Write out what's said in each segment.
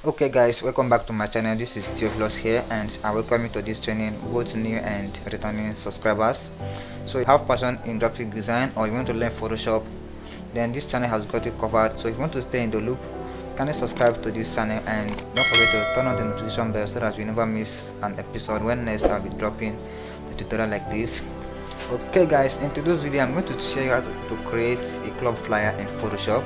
Okay guys, welcome back to my channel. This is Theophilus here, and I welcome you to this training, both new and returning subscribers. So if you have passion in graphic design or you want to learn Photoshop, then this channel has got it covered. So if you want to stay in the loop, kindly subscribe to this channel and don't forget to turn on the notification bell so that you never miss an episode when next I'll be dropping a tutorial like this. Okay guys, in today's video I'm going to show you how to create a club flyer in Photoshop.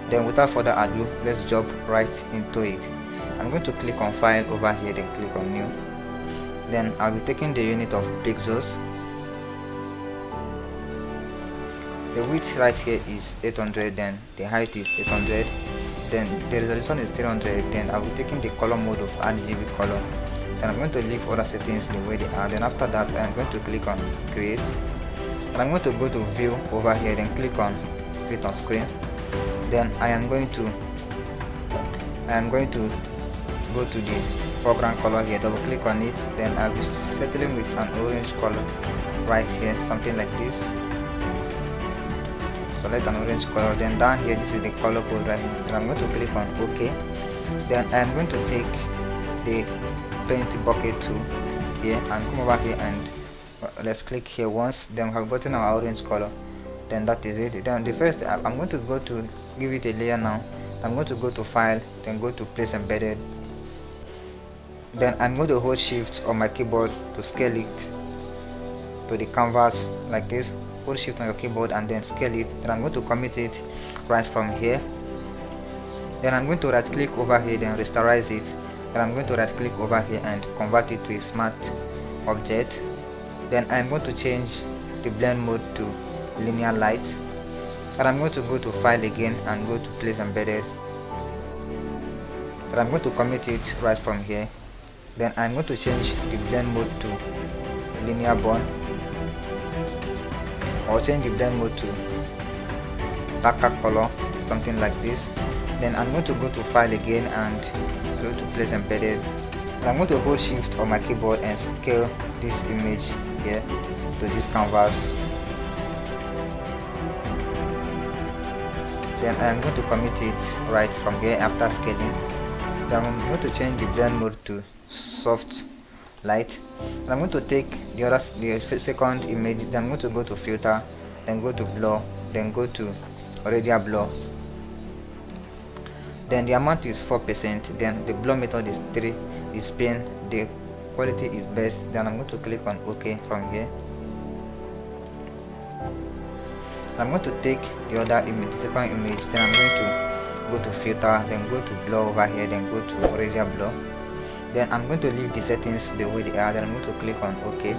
Then without further ado, let's jump right into it. I'm going to click on file over here, then click on new. Then I'll be taking the unit of pixels. The width right here is 800, then the height is 800, then the resolution is 300. Then I'll be taking the color mode of RGB color. Then I'm going to leave other settings the way they are. Then after that I'm going to click on create, and I'm going to go to view over here, then click on fit on screen. Then I am going to go to the foreground color here, double click on it. Then I'll be settling with an orange color right here, something like this. Select an orange color. Then down here, this is the color code right here. Then I'm going to click on OK. Then I'm going to take the paint bucket tool here and come over here and left click here once. Then we have gotten our orange color. Then that is it. Then the first I'm going to go to give it a layer now. I'm going to go to file, then go to place embedded. Then I'm going to hold shift on my keyboard to scale it to the canvas like this. Hold shift on your keyboard and then scale it. Then I'm going to commit it right from here. Then I'm going to right click over here, then rasterize it. Then I'm going to right click over here and convert it to a smart object. Then I'm going to change the blend mode to linear light, and I'm going to go to file again and go to place embedded, and I'm going to commit it right from here. Then I'm going to change the blend mode to linear bond, or change the blend mode to darker color, something like this. Then I'm going to go to file again and go to place embedded, and I'm going to hold shift on my keyboard and scale this image here to this canvas. Then I'm going to commit it right from here after scaling. Then I'm going to change the blend mode to soft light. And I'm going to take the second image. Then I'm going to go to filter, then go to blur, then go to radial blur. Then the amount is 4%. Then the blur method is 3, is pen, the quality is best. Then I'm going to click on OK from here. I'm going to take the other image, the second image. Then I'm going to go to filter, then go to blur over here, then go to radial blur. Then I'm going to leave the settings the way they are. Then I'm going to click on OK.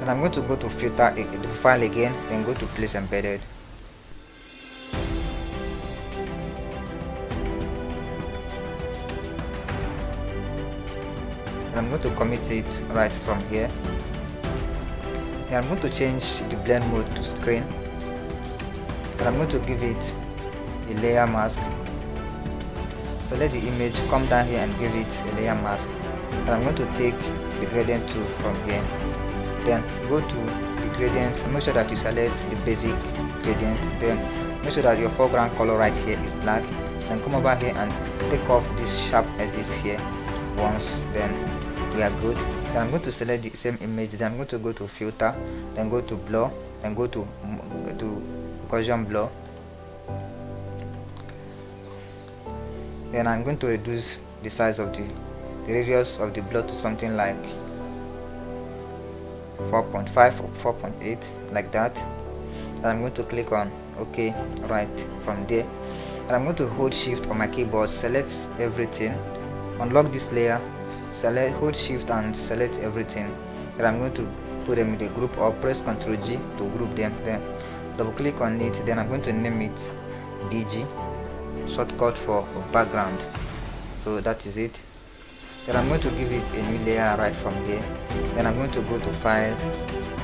And I'm going to go to filter, to file again, then go to place embedded. And I'm going to commit it right from here. Then I'm going to change the blend mode to screen, and I'm going to give it a layer mask. Select the image, come down here and give it a layer mask, and I'm going to take the gradient tool from here. Then go to the gradient, make sure that you select the basic gradient. Then make sure that your foreground color right here is black. Then come over here and take off these sharp edges here once. Then we are good. Then I'm going to select the same image. Then I'm going to go to filter, then go to blur, then go to Gaussian blur. Then I'm going to reduce the size of the radius of the blur to something like 4.5 or 4.8, like that. And I'm going to click on OK right from there. And I'm going to hold shift on my keyboard, select everything, unlock this layer, select, hold shift and select everything. Then I'm going to put them in the group, or press Ctrl G to group them. Then double click on it. Then I'm going to name it BG, shortcut for background. So that is it. Then I'm going to give it a new layer right from here. Then I'm going to go to file,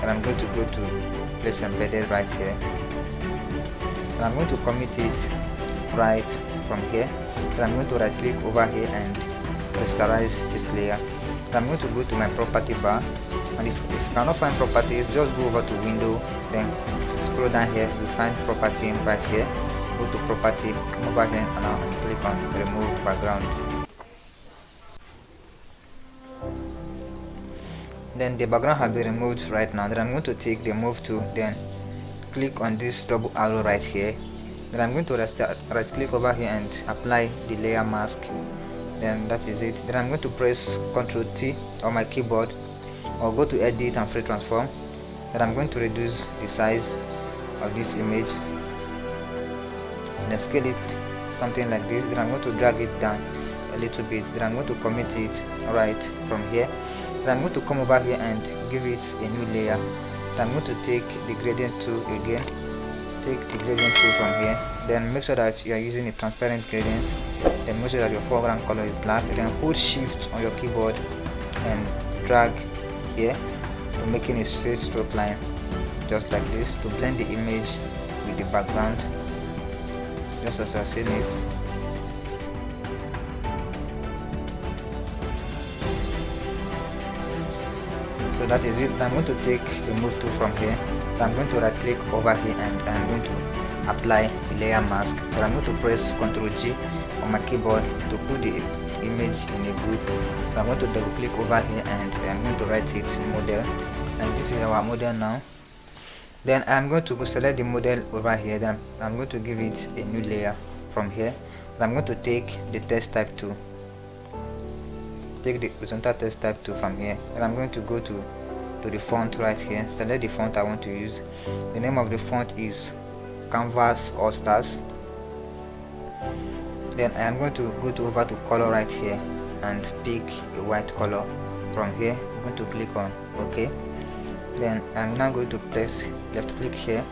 and I'm going to go to place embedded right here. And I'm going to commit it right from here. Then I'm going to right click over here and rasterize this layer. Then I'm going to go to my property bar, and if you cannot find properties, just go over to window, then scroll down here, you find property right here. go to property, come over here and now click on remove background. Then the background has been removed right now. Then I'm going to take the move tool, then click on this double arrow right here. Then I'm going to right click over here and apply the layer mask. Then that is it. Then I'm going to press Ctrl T on my keyboard or go to edit and free transform. Then I'm going to reduce the size of this image, then scale it something like this. Then I'm going to drag it down a little bit. Then I'm going to commit it right from here. Then I'm going to come over here and give it a new layer. Then I'm going to take the gradient tool again, take the gradient tool from here, then make sure that you are using a transparent gradient, then make sure that your foreground color is black. Then hold shift on your keyboard and drag here to making a straight stroke line just like this to blend the image with the background, just as I've seen it. So that is it. I'm going to take the move tool from here. So I'm going to right click over here and I'm going to apply the layer mask. So I'm going to press Ctrl G on my keyboard to put the image in a group. So I'm going to double click over here and I'm going to write it model, and this is our model now. Then I'm going to select the model over here. Then I'm going to give it a new layer from here. So I'm going to take the text type tool, take the horizontal text type tool from here, and I'm going to go to the font right here, select the font I want to use. The name of the font is Canvas All Stars. Then I'm going to go to over to color right here and pick a white color from here. I'm going to click on OK. Then I'm now going to press left click here.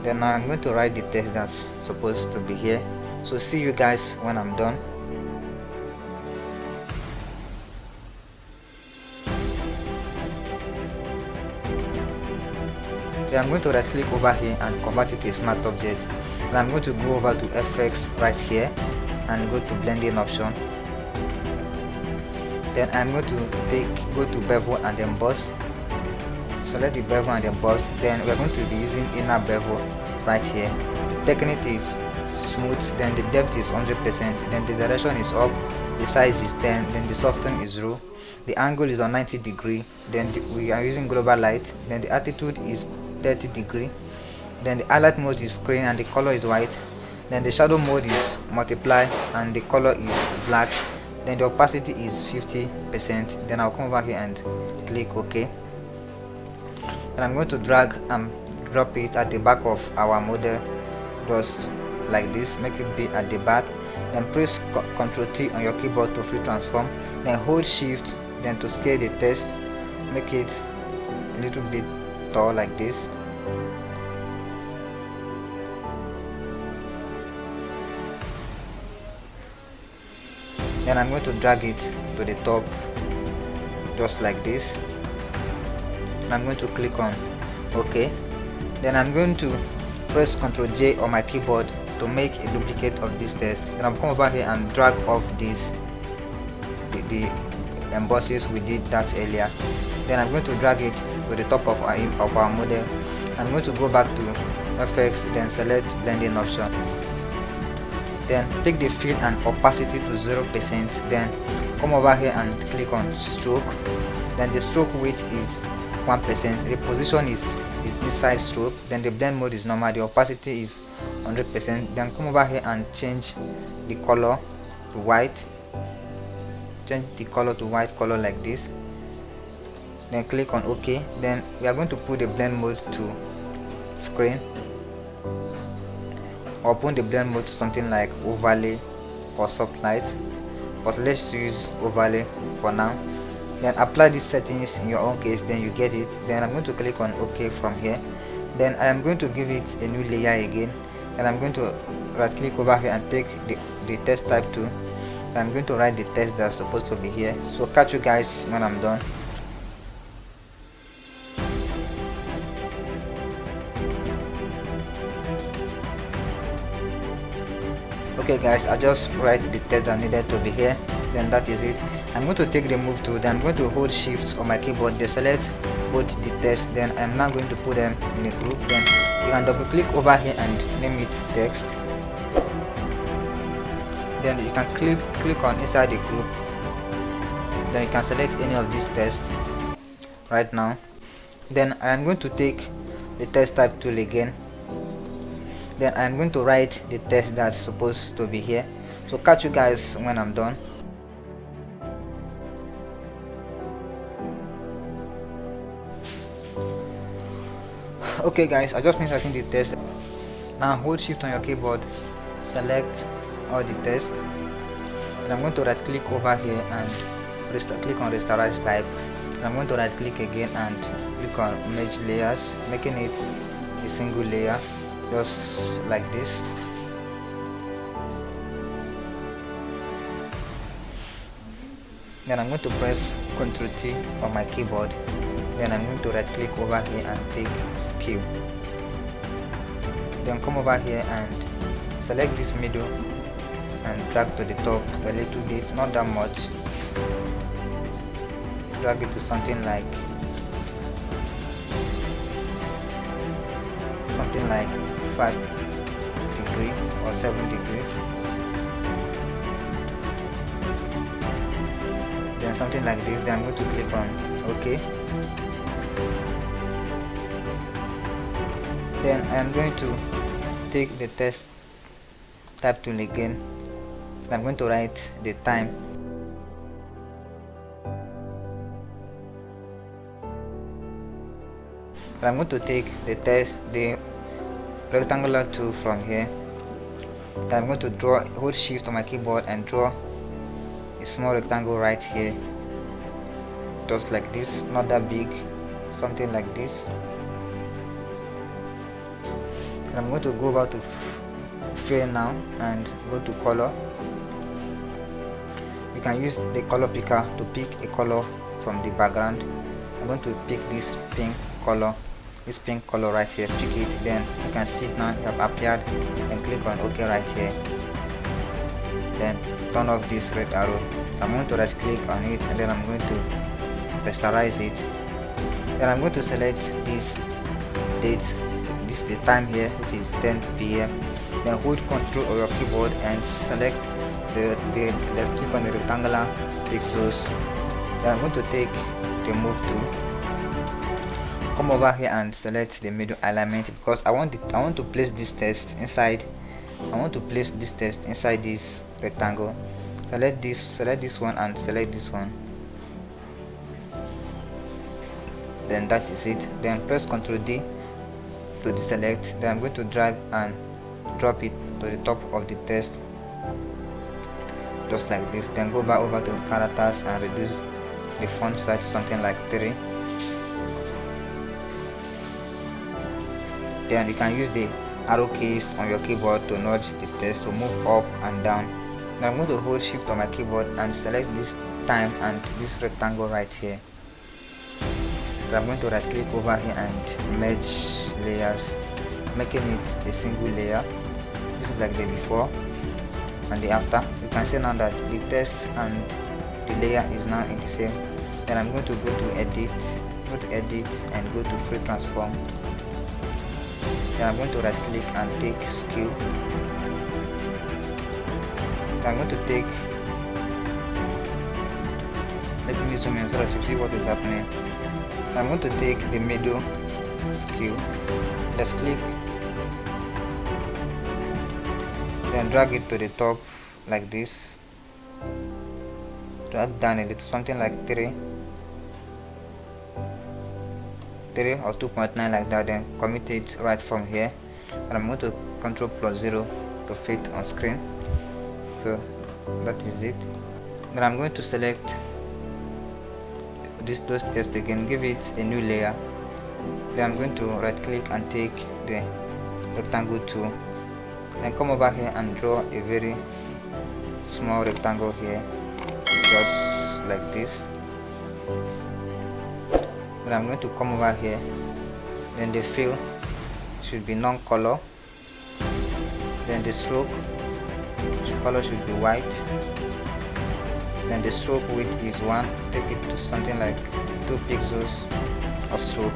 Then now I'm going to write the text that's supposed to be here. So see you guys when I'm done. Then I'm going to right click over here and convert it to a smart object. Then I'm going to go over to FX right here and go to blending option. Then I'm going to go to bevel and emboss. Select the bevel and emboss. Then we're going to be using inner bevel right here. Technique is smooth, then the depth is 100%, then the direction is up, the size is 10, then the soften is 0, the angle is on 90 degree, then we are using global light, then the altitude is 30 degree, then the highlight mode is screen and the color is white, then the shadow mode is multiply and the color is black, then the opacity is 50%. Then I'll come over here and click OK. And I'm going to drag and drop it at the back of our model, just like this. Make it be at the back, then press Ctrl T on your keyboard to free transform, then hold shift, then to scale the text, make it a little bit tall like this. Then I'm going to drag it to the top just like this, and I'm going to click on OK. Then I'm going to press Ctrl J on my keyboard to make a duplicate of this text. Then I'll come over here and drag off this the embosses we did that earlier. Then I'm going to drag it to the top of our model. I'm going to go back to FX, then select blending option, then take the fill and opacity to 0%, then come over here and click on stroke. Then the stroke width is 1%, the position is inside stroke, then the blend mode is normal, the opacity is 100%. Then come over here and change the color to white, change the color to white color like this, then click on OK. Then we are going to put the blend mode to screen, or put the blend mode to something like overlay or soft light, but let's use overlay for now. Then apply these settings in your own case, then you get it. Then I'm going to click on OK from here. Then I am going to give it a new layer again, and I'm going to right click over here and take the text type tool, and I'm going to write the text that's supposed to be here. So catch you guys when I'm done. Okay guys, I just write the text that needed to be here, then that is it. I'm going to take the move tool, then I'm going to hold shift on my keyboard, then select both the text, then I'm now going to put them in a group, then You can double click over here and name it text. Then you can click on inside the group. Then you can select any of these tests right now. Then I am going to take the text type tool again. Then I am going to write the text that's supposed to be here. So catch you guys when I'm done. Okay guys, I just finished writing the text. Now hold shift on your keyboard, select all the text. And I'm going to right click over here and click on rasterize type. And I'm going to right click again and click on merge layers, making it a single layer, just like this. Then I'm going to press Ctrl T on my keyboard. Then I'm going to right click over here and take skew. Then come over here and select this middle and drag to the top a little bit, not that much. Drag it to something like 5 degree or 7 degrees. Then something like this. Then I'm going to click on OK. Then I am going to take the text type tool again. I'm going to write the time. I'm going to take the rectangular tool from here. I'm going to hold shift on my keyboard and draw a small rectangle right here, just like this, not that big, something like this. And I'm going to go over to fill now and go to color. You can use the color picker to pick a color from the background. I'm going to pick this pink color right here, pick it. Then you can see it now, it have appeared, and click on OK right here. Then turn off this red arrow. I'm going to right click on it and then I'm going to rasterize it. Then I'm going to select this date, the time here, which is 10 p.m. Then hold Ctrl on your keyboard and select the left click on the rectangular pixels. Then I'm going to take the move tool, come over here and select the middle alignment, because I want to place this text inside. I want to place this text inside this rectangle. Select this one and select this one. Then that is it. Then press Ctrl D to deselect. Then I'm going to drag and drop it to the top of the text, just like this. Then go back over to characters and reduce the font size to something like 3. Then you can use the arrow keys on your keyboard to nudge the text to move up and down. Now I'm going to hold shift on my keyboard and select this time and this rectangle right here. I'm going to right click over here and merge layers, making it a single layer. This is like the before and the after. You can see now that the text and the layer is now in the same. Then I'm going to go to edit and go to free transform. Then I'm going to right click and take skew. Then I'm going to take, let me zoom in so that you see what is happening. I'm going to take the middle skew, left click, then drag it to the top like this, drag down a little, something like 3 or 2.9 like that. Then commit it right from here, and I'm going to Ctrl+0 to fit on screen. So that is it. Then I'm going to select those text again, give it a new layer. Then I'm going to right click and take the rectangle tool, then come over here and draw a very small rectangle here, just like this. Then I'm going to come over here, then the fill should be non-color, then the stroke color should be white, then the stroke width is 1, take it to something like 2 pixels of stroke.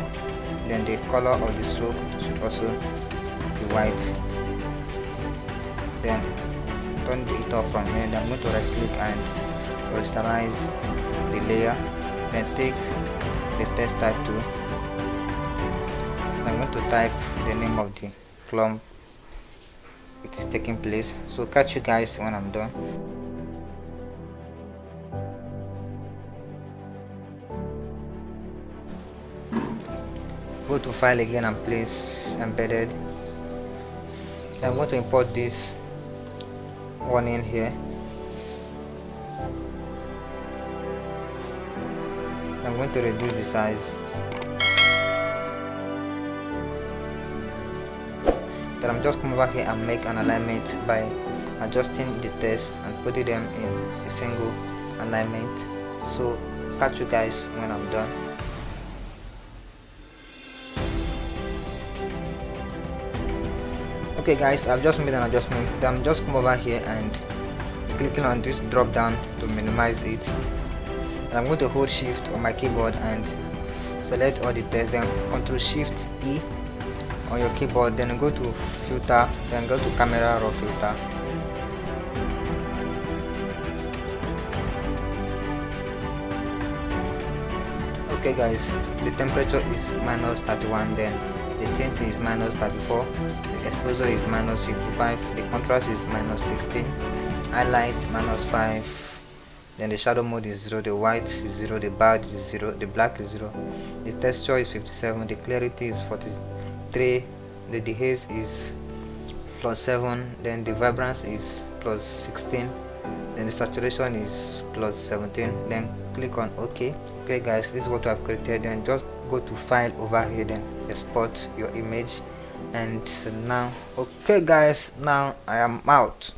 then the color of the stroke should also be white. Then turn it off from here. Then I'm going to right click and rasterize the layer, then take the text type tool. I'm going to type the name of the clump it is taking place. So catch you guys when I'm done. Go to file again and place embedded. Then I'm going to import this one in here. I'm going to reduce the size. Then I'm just come over here and make an alignment by adjusting the text and putting them in a single alignment. So catch you guys when I'm done. Okay guys, I've just made an adjustment. Then I'm just come over here and clicking on this drop down to minimize it. And I'm going to hold shift on my keyboard and select all the text, then Ctrl Shift E on your keyboard, then go to filter, then go to camera raw filter. Okay guys, the temperature is -31, then the tint is -34, the exposure is -55, the contrast is -16, highlight -5, then the shadow mode is 0, the white is 0, the bad is 0, the black is 0, the texture is 57, the clarity is 43, the dehaze is +7, then the vibrance is +16, then the saturation is +17. Then click on OK. Okay guys, this is what I've created. Then just go to file over here, then export your image. And now, okay guys, now I am out.